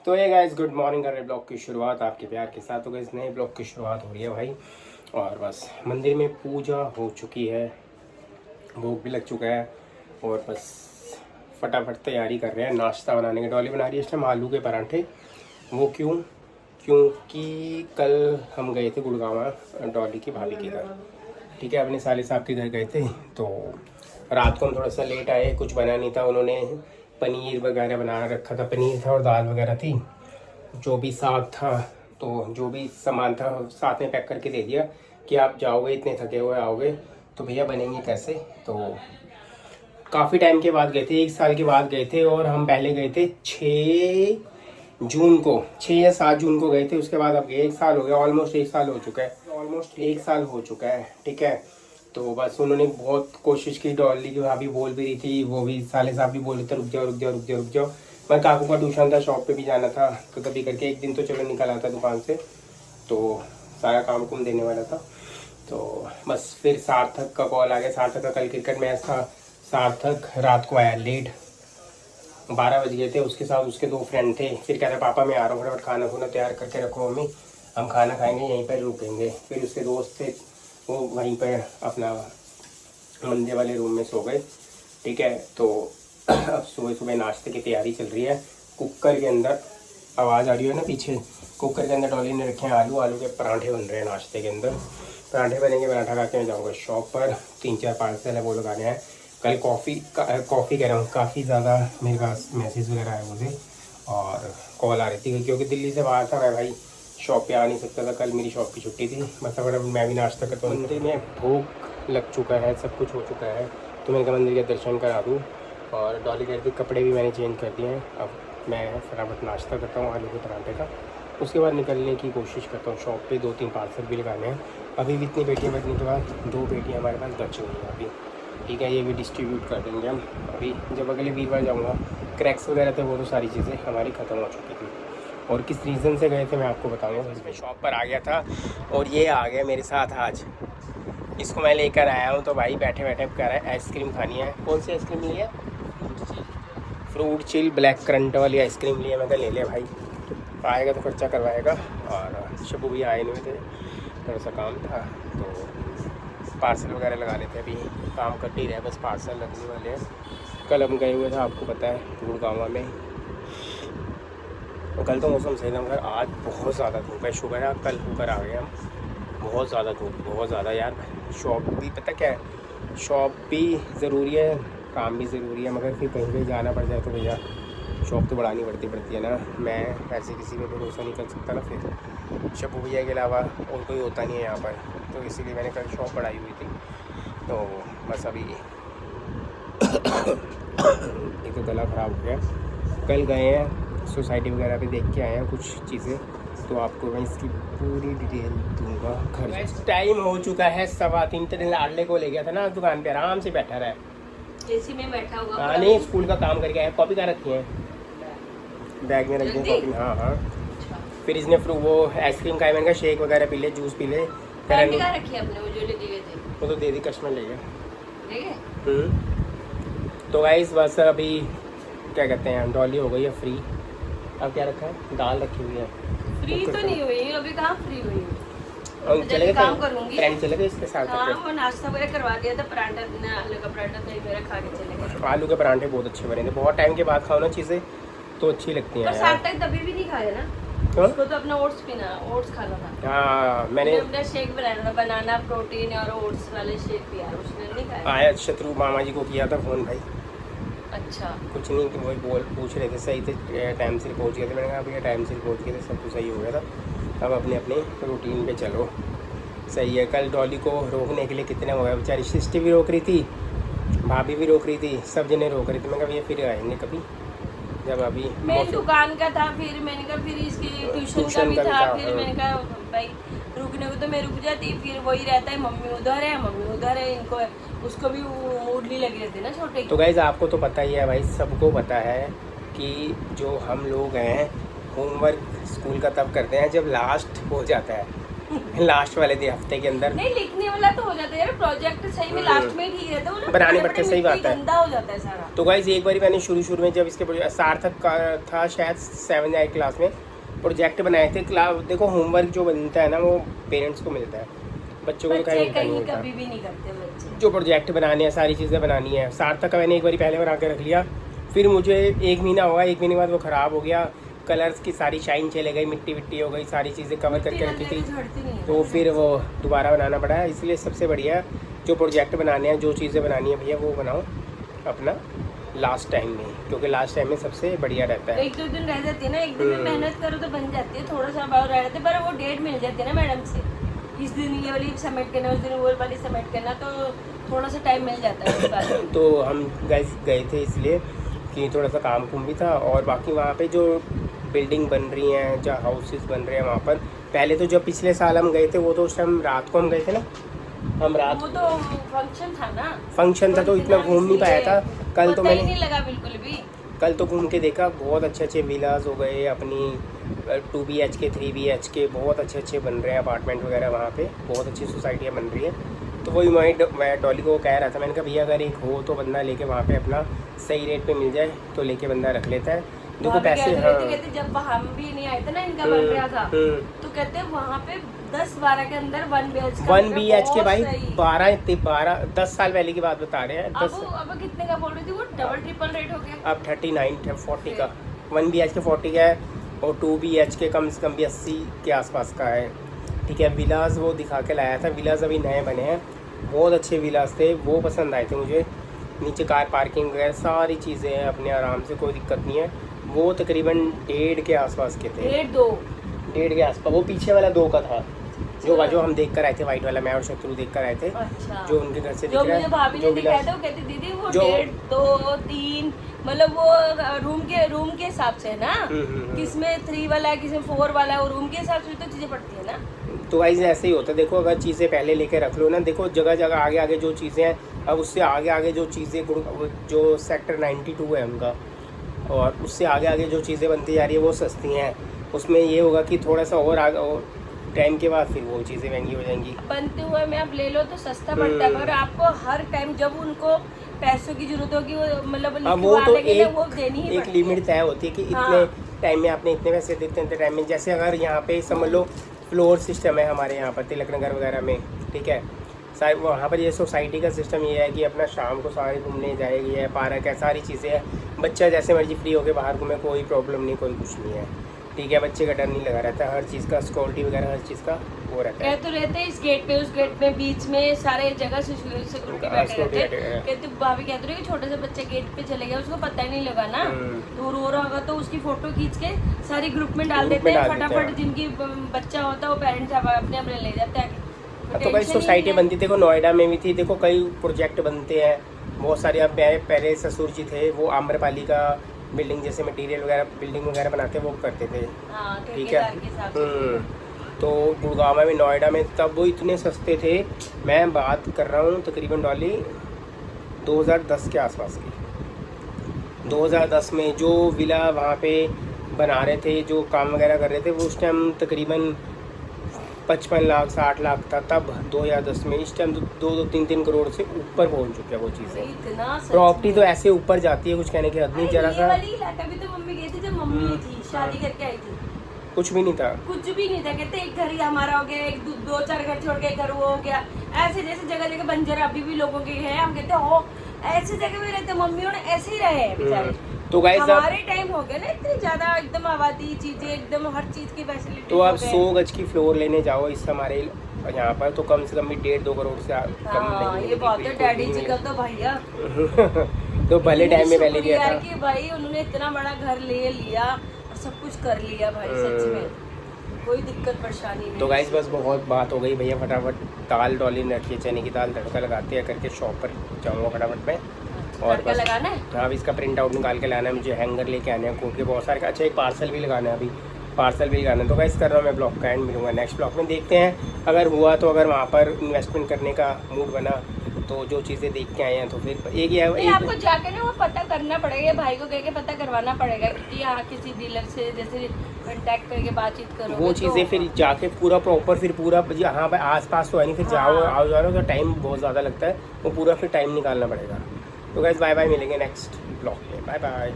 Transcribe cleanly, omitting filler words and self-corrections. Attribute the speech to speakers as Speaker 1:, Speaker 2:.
Speaker 1: तो ये guys good morning कर रहे ब्लॉग की शुरुआत आपके प्यार के साथ। तो गाइस नए ब्लॉग की शुरुआत हो रही है भाई। और बस मंदिर में पूजा हो चुकी है, भोग भी लग चुका है और बस फटाफट तैयारी कर रहे हैं नाश्ता बनाने की। डॉली बना रही है इस टाइम आलू के पराठे। वो क्योंकि कल हम गए थे गुड़गांव डॉली की भाभी के घर, ठीक है, अपने साले साहब के घर गए थे। तो रात को हम थोड़ा सा लेट आए, कुछ बना नहीं था। उन्होंने पनीर वगैरह बना रखा था, पनीर था और दाल वगैरह थी, जो भी साग था, तो जो भी सामान था साथ में पैक करके दे दिया कि आप जाओगे, इतने थके हुए आओगे तो भैया बनेंगे कैसे। तो काफ़ी टाइम के बाद गए थे, 1 साल के बाद गए थे। और हम पहले गए थे 6 जून को, 6 या 7 जून को गए थे। उसके बाद अब 1 साल हो गया, ऑलमोस्ट 1 साल हो चुका है, ऑलमोस्ट 1 साल हो चुका है, ठीक है। तो बस उन्होंने बहुत कोशिश की, डॉली की भाभी बोल भी रही थी, वो भी साले साहब भी बोल रहे थे रुक जाओ रुक जाओ रुक जाओ रुक जाओ। मैं काकू का ट्यूशन था, शॉप पे भी जाना था, तो कभी करके एक दिन तो चलो निकल आता दुकान से, तो सारा काम कुम देने वाला था। तो बस फिर सार्थक का कॉल आ गया। सार्थक का कल क्रिकेट मैच था। सार्थक रात को आया लेट, 12 बज गए थे। उसके साथ उसके 2 फ्रेंड थे। फिर कह रहे पापा मैं आ रहा हूँ, फटाफट खाना खुना तैयार करके रखो मम्मी, हम खाना खाएंगे, यहीं पर रुकेंगे। फिर उसके दोस्त थे, वो वहीं पर अपना मंदिर वाले रूम में सो गए, ठीक है। तो अब सुबह सुबह नाश्ते की तैयारी चल रही है। कुकर के अंदर आवाज़ आ रही है ना पीछे, कुकर के अंदर डॉली ने रखे हैं आलू, आलू के पराठे बन रहे हैं नाश्ते के अंदर। पराठे बनेंगे, पराठा खा के मैं जाऊँगा शॉप पर। 3-4 पार्सल है वो लगाने हैं। कल कॉफ़ी कह रहा हूँ, काफ़ी ज़्यादा मेरे पास मैसेज वगैरह आए मुझे और कॉल आ रही थी, क्योंकि दिल्ली से बाहर था मैं भाई, शॉप पे आ नहीं सकता था। कल मेरी शॉप की छुट्टी थी, मतलब मैं भी नाश्ता करता हूँ। मंदिर में भोग लग चुका है, सब कुछ हो चुका है, तो मैंने कहा मंदिर के दर्शन करा दूँ। और डॉली कहती कपड़े भी मैंने चेंज कर दिए हैं। अब मैं फटाफट नाश्ता करता हूँ आलू के पराठे का, उसके बाद निकलने की कोशिश करता हूँ शॉप पे। 2-3 पार्सल भी लगाने हैं। अभी भी इतनी पेटियाँ बचने के बाद 2 पेटियाँ हमारे पास बच गई हैं अभी, ठीक है। ये भी डिस्ट्रीब्यूट कर देंगे हम अभी, जब अगले वीरवार जाऊँगा। क्रैक्स वगैरह थे, वो तो सारी चीज़ें हमारी ख़त्म हो चुकी थी। और किस रीज़न से गए थे मैं आपको बताऊँगा। बस मैं शॉप पर आ गया था और ये आ गया मेरे साथ आज, इसको मैं लेकर आया हूँ। तो भाई बैठे बैठे कह रहा है आइसक्रीम खानी है। कौन सी आइसक्रीम ली है? फ्रूट चिल ब्लैक करंट वाली आइसक्रीम ली है। मैं तो ले लिया भाई, आएगा तो खर्चा करवाएगा। और शबू भी आए नहीं थे, थोड़ा सा काम था, तो पार्सल वगैरह लगा लेते। अभी काम कर ही रहे, बस पार्सल लगने वाले हैं। कल हम गए हुए थे आपको पता है गुड़गांव में, और कल तो मौसम सही था, मगर आज बहुत ज़्यादा धूप है। शुक्र है कल होकर आ गए हम, बहुत ज़्यादा धूप, बहुत ज़्यादा यार। शॉप भी पता क्या है, शॉप भी ज़रूरी है, काम भी ज़रूरी है, मगर फिर कहीं कहीं जाना पड़ जाए तो भैया शॉप तो बढ़ानी पड़ती है ना। मैं ऐसे किसी पे भरोसा नहीं कर सकता ना, फिर शबू भैया के अलावा और कोई होता नहीं है यहाँ पर, तो इसीलिए मैंने कल शॉप बढ़ाई हुई थी। तो बस अभी एक तो गला ख़राब हो गया। कल गए हैं सोसाइटी वगैरह पे, देख के आए हैं कुछ चीज़ें, तो आपको मैं इसकी पूरी डिटेल दूंगा घर। टाइम हो चुका है 3:15। दिन लाडले को ले गया था ना दुकान पे, आराम से बैठा रहा है,
Speaker 2: एसी में बैठा हुआ।
Speaker 1: हाँ नहीं, स्कूल का काम करके आया। कॉपी कहाँ रखी है? बैग में रख दी कॉपी, हाँ हाँ। फिर इसने वो आइसक्रीम का मैंने कहा शेक वगैरह पी ले, जूस पी ले।
Speaker 2: कहाँ रखी है अपने, वो जो ले दिए थे
Speaker 1: वो तो दे दी, कस्टमर ले गया।
Speaker 2: ले गए?
Speaker 1: तो गाइस बस अभी क्या कहते हैं, डॉली हो गई है फ्री। अब क्या रखा है? दाल रखी हुई है।
Speaker 2: फ्री तो नहीं हुई अभी, कहाँ फ्री हुई?
Speaker 1: चले
Speaker 2: काम करूंगी,
Speaker 1: फ्रेंड चले गए इसके साथ।
Speaker 2: हाँ वो नाश्ता वगैरह करवा दिया था, पराठा आलू का पराठा दही मेरा खा के चले गए।
Speaker 1: आलू के पराठे बहुत अच्छे बने थे। बहुत टाइम के बाद खाओ ना चीज़ें तो अच्छी लगती हैं।
Speaker 2: पर साथ तक तभी भी नहीं खाया ना, उसको तो अपना ओट्स पीना, ओट्स खाना था।
Speaker 1: हाँ मैंने
Speaker 2: अपना शेक बनाया था, बनाना प्रोटीन और ओट्स वाले शेक पिया, उसने नहीं खाया।
Speaker 1: आया शत्रु मामा जी को किया था फ़ोन भाई।
Speaker 2: अच्छा,
Speaker 1: कुछ नहीं कि वही पूछ रहे थे, सही थे, टाइम से पहुंच गए थे। मैंने कहा भैया टाइम से पहुंच गए थे, सब कुछ सही हो गया था, अब अपने अपने रूटीन पे चलो। सही है। कल डॉली को रोकने के लिए कितने हो गए, बेचारी सिस्टी भी रोक रही थी, भाभी भी रोक रही थी, सब जने रोक रही थी। मैं कहा भैया फिर आएंगे कभी, जब अभी
Speaker 2: मेरी दुकान का था, फिर मैंने कहा फिर इसकी ट्यूशन का भी था, फिर मैंने कहा भाई रुकने को तो मैं रुक जाती, फिर वही रहता है मम्मी उधर है, इनको उसको भी मूड नहीं लग रहे थे ना छोटे।
Speaker 1: तो गाइज आपको तो पता ही है भाई, सबको पता है कि जो हम लोग हैं होमवर्क स्कूल का तब करते हैं जब लास्ट हो जाता है, लास्ट वाले थे हफ्ते के अंदर।
Speaker 2: नहीं लिखने वाला तो हो जाता है यार, प्रोजेक्ट सही में लास्ट में ठीक रहता है, वो ना
Speaker 1: बनाने
Speaker 2: बड़े-बड़े
Speaker 1: पड़ते, सही बात
Speaker 2: मिट्टी
Speaker 1: है।
Speaker 2: गंदा हो जाता है सारा।
Speaker 1: तो गाइस एक बार मैंने शुरू में जब इसके सार्थक का था शायद 7 या 8 क्लास में प्रोजेक्ट बनाए थे। देखो होमवर्क जो बनता है ना वो पेरेंट्स को मिलता है, बच्चों को तो
Speaker 2: बच्चे
Speaker 1: कहीं नहीं
Speaker 2: कहीं
Speaker 1: मिलता।
Speaker 2: कभी भी नहीं करते बच्चे।
Speaker 1: जो प्रोजेक्ट बनाने हैं सारी चीज़ें बनानी है। सार्थक का मैंने एक बार पहले बना के रख लिया, फिर मुझे 1 महीना हुआ, 1 महीने बाद वो ख़राब हो गया, कलर्स की सारी शाइन चले गई, मिट्टी विट्टी हो गई, सारी चीज़ें कवर करके रखी थी,
Speaker 2: झड़ती नहीं है
Speaker 1: तो फिर वो दोबारा बनाना पड़ा है। इसलिए सबसे बढ़िया जो प्रोजेक्ट बनाने हैं, जो चीज़ें बनानी है भैया वो बनाओ अपना लास्ट टाइम में, क्योंकि लास्ट टाइम में सबसे बढ़िया रहता है।
Speaker 2: 1-2 दिन रह जाती है ना, एक दिन में मेहनत करो तो बन जाती है, थोड़ा सा भाव रह जाते पर वो डेट मिल जाती है ना मैडम से, इस दिन ये वाली सबमिट करना, उस दिन वो वाली सबमिट करना, तो थोड़ा सा टाइम मिल जाता है उसके बाद।
Speaker 1: तो हम गए थे इसलिए कि थोड़ा सा काम कुम भी था, और बाकी वहाँ पे जो बिल्डिंग बन रही हैं, जो हाउसेस बन रहे हैं वहाँ पर, पहले तो जब पिछले साल हम गए थे वो तो उस टाइम रात को हम गए थे ना, हम रात
Speaker 2: वो तो फंक्शन था ना,
Speaker 1: फंक्शन था तो इतना घूम नहीं पाया था। कल तो
Speaker 2: पता ही
Speaker 1: मैंने
Speaker 2: नहीं लगा बिल्कुल भी।
Speaker 1: कल तो घूम के देखा, बहुत अच्छे विलास हो गए अपनी, 2 BHK 3 BHK बहुत अच्छे बन रहे हैं अपार्टमेंट वगैरह वहाँ पे, बहुत अच्छी सोसाइटियाँ बन रही हैं। तो वही मैं डॉली को कह रहा था, मैंने कहा भैया अगर एक हो तो बंदा लेके वहाँ पे अपना सही रेट पे मिल जाए तो लेके बंदा रख लेता है। देखो पैसे, हाँ
Speaker 2: कहते जब हम भी नहीं आए थे ना, इनका बन रहा था, तो कहते वहाँ पे 10-12 के अंदर 1
Speaker 1: BHK भाई 10 साल पहले की बात बता रहे हैं।
Speaker 2: अब कितने का बोल रही थी वो, डबल ट्रिपल रेट हो गया
Speaker 1: अब 39-40 का 1 BHK 40 का है, और 2 BHK कम से कम भी 80 के आसपास का है। ठीक है, विलास वो दिखा के लाया था, विलास अभी नए बने हैं, बहुत अच्छे विलास थे, वो पसंद आए थे मुझे। नीचे कार पार्किंग वगैरह सारी चीज़ें हैं, अपने आराम से, कोई दिक्कत नहीं है। वो तकरीबन 1.5 के आसपास के थे, 1.5 के आसपास। वो पीछे वाला 2 का था, जो हम देख कर आए थे, वाइट वाला, मैं और शत्रु देख कर आए थे।
Speaker 2: अच्छा।
Speaker 1: जो उनके घर से दिख
Speaker 2: जो
Speaker 1: रहा
Speaker 2: मुझे
Speaker 1: है,
Speaker 2: भाभी ने दिखाया था, वो कहती दीदी वो 1.5, 2, 3 मतलब वो रूम के हिसाब से है ना, किसमें 3 वाला है, किसमें 4 वाला है, और रूम के हिसाब से तो चीजें पड़ती है ना।
Speaker 1: तो गाइस ऐसे ही होता है, देखो अगर चीज़ें पहले लेके रख लो ना, देखो जगह जगह आगे जो चीज़ें हैं, अब उससे आगे जो चीज़ें, जो सेक्टर 92 है उनका, और उससे आगे जो चीज़ें बनती जा रही है वो सस्ती हैं। उसमें ये होगा कि थोड़ा सा और आगे टाइम के बाद फिर वो चीज़ें महंगी हो जाएंगी।
Speaker 2: बनते हुए में आप ले लो तो सस्ता पड़ता है, पर आपको हर टाइम जब उनको पैसों की जरूरत होगी, वो मतलब
Speaker 1: वो तो
Speaker 2: वो देनी ही
Speaker 1: एक लिमिट तय होती है कि इतने टाइम में आपने इतने पैसे देते हैं, इतने टाइम में। जैसे अगर यहाँ पे समझ लो फ्लोर सिस्टम है हमारे यहाँ पर तिलक नगर वगैरह में, ठीक है, सारी वहाँ पर ये सोसाइटी का सिस्टम ये है कि अपना शाम को सारे घूमने जाएगी, है पार्क है, सारी चीज़ें हैं, बच्चा जैसे मर्जी फ्री होकर बाहर घूमे, कोई प्रॉब्लम नहीं, कोई कुछ नहीं है। ठीक है, बच्चे का डर नहीं लगा रहता, हर चीज़ का सिक्योरिटी वगैरह हर चीज़ का वो रहता है।
Speaker 2: तो रहते हैं इस गेट पे, उस गेट पे, बीच में सारे जगह सिक्योरिटी बैठे रहते हैं। कहते भाभी कहते रहे कि छोटे से बच्चे गेट पे चले गए, उसको पता ही नहीं लगा ना, तो रो रहा होगा तो उसकी फोटो खींच के सारी ग्रुप में डाल देते हैं, फटाफट जिनकी बच्चा होता है वो पेरेंट्स अपने अपने ले जाते हैं।
Speaker 1: तो कई सोसाइटी बनती, देखो नोएडा में भी थी, देखो कई प्रोजेक्ट बनते हैं बहुत सारे। अब पहले ससुर जी थे, वो आम्रपाली का बिल्डिंग जैसे मटेरियल वगैरह बिल्डिंग वगैरह बनाते वो करते थे, ठीक है। तो गुड़गांव में, नोएडा में तब वो इतने सस्ते थे, मैं बात कर रहा हूँ तकरीबन डॉली 2010 के आसपास की। 2010 में जो विला वहाँ पे बना रहे थे, जो काम वगैरह कर रहे थे, वो उस टाइम तकरीबन 55 लाख 60 लाख था तब 2010 में। इस टाइम 2-3 करोड़ से ऊपर पहुंच चुका है वो चीज़ें। प्रॉपर्टी तो ऐसे ऊपर जाती है, कुछ कहने की हद नहीं। जरा सा
Speaker 2: वाली इलाका भी तो मम्मी गई थी जब मम्मी थी शादी करके आई थी,
Speaker 1: कुछ भी नहीं था,
Speaker 2: कुछ भी नहीं था। कहते एक घर ही हमारा हो गया, एक 2-4 घर छोड़ के एक घर वो हो गया, ऐसे जैसे जगह जगह बंजर अभी भी लोगों के हैं। हम कहते हो ऐसी जगह में रहते, मम्मियों ने ऐसे ही रहे हैं बेचारे।
Speaker 1: तो गाइस
Speaker 2: हमारे टाइम हो गया ना इतनी ज्यादा एकदम आबादी, चीजें एकदम हर चीज की फैसिलिटी।
Speaker 1: तो आप 100 गज की फ्लोर लेने जाओ इस हमारे यहाँ पर तो कम से कम भी 1.5-2 करोड़ से कम नहीं।
Speaker 2: ये बात है, डैडी जी का तो भैया
Speaker 1: तो भले टाइम में पहले दिया था
Speaker 2: कि भाई उन्होंने इतना बड़ा घर ले लिया और सब कुछ कर लिया भाई, सच में कोई दिक्कत परेशानी नहीं।
Speaker 1: तो गाइस बस बहुत बात हो गई भैया, फटाफट दाल डॉली ने रखी है, चने की दाल, तड़का लगाते हैं करके शॉप पर जाऊँगा फटाफट में। और बस
Speaker 2: लगाना है,
Speaker 1: हाँ इसका प्रिंट आउट निकाल के लाना है मुझे, हैंगर लेके आने हैं कोट के बहुत सारे। अच्छा एक पार्सल भी लगाना है, अभी पार्सल भी लगाना है। तो गाइस कर रहा हूँ मैं ब्लॉग का एंड, मिलूंगा नेक्स्ट ब्लॉग में। देखते हैं अगर हुआ तो, अगर वहाँ पर इन्वेस्टमेंट करने का मूड बना तो जो चीज़ें देख के आए हैं तो फिर एक
Speaker 2: नहीं, आपको जाके ना वो पता करना पड़ेगा, भाई को कह के पता करवाना पड़ेगा कि यहाँ किसी डीलर से जैसे कांटेक्ट करके बातचीत करो
Speaker 1: वो चीज़ें फिर जाके पूरा प्रॉपर फिर पूरा हाँ भाई आसपास तो है नहीं, फिर जाओ
Speaker 2: हाँ।
Speaker 1: आओ जाओ तो टाइम बहुत ज़्यादा लगता है, वो पूरा फिर टाइम निकालना पड़ेगा। तो गाइस बाय बाय, मिलेंगे नेक्स्ट ब्लॉग में, बाय बाय।